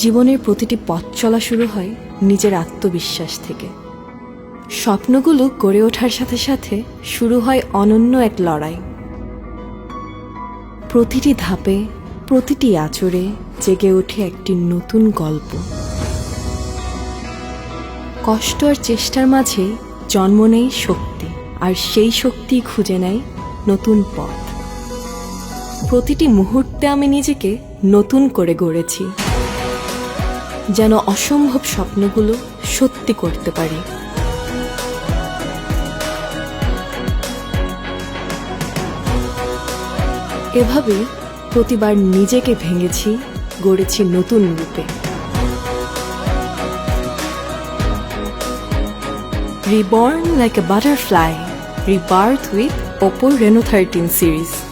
জীবনের প্রতিটি পথ চলা শুরু হয় নিজের আত্মবিশ্বাস থেকে। স্বপ্নগুলো গড়ে ওঠার সাথে সাথে শুরু হয় অনন্য এক লড়াই। প্রতিটি ধাপে, প্রতিটি আঁচড়ে জেগে ওঠে একটি নতুন গল্প। কষ্ট আর চেষ্টার মাঝে জন্ম নেয় শক্তি, আর সেই শক্তি খুঁজে নেয় নতুন পথ। প্রতিটি মুহূর্তে আমি নিজেকে নতুন করে গড়েছি, যেন অসম্ভব স্বপ্নগুলো সত্যি করতে পারি। এভাবে প্রতিবার নিজেকে ভেঙেছি, গড়েছি নতুন রূপে। Reborn like a butterfly, rebirth with Oppo Reno 13 series.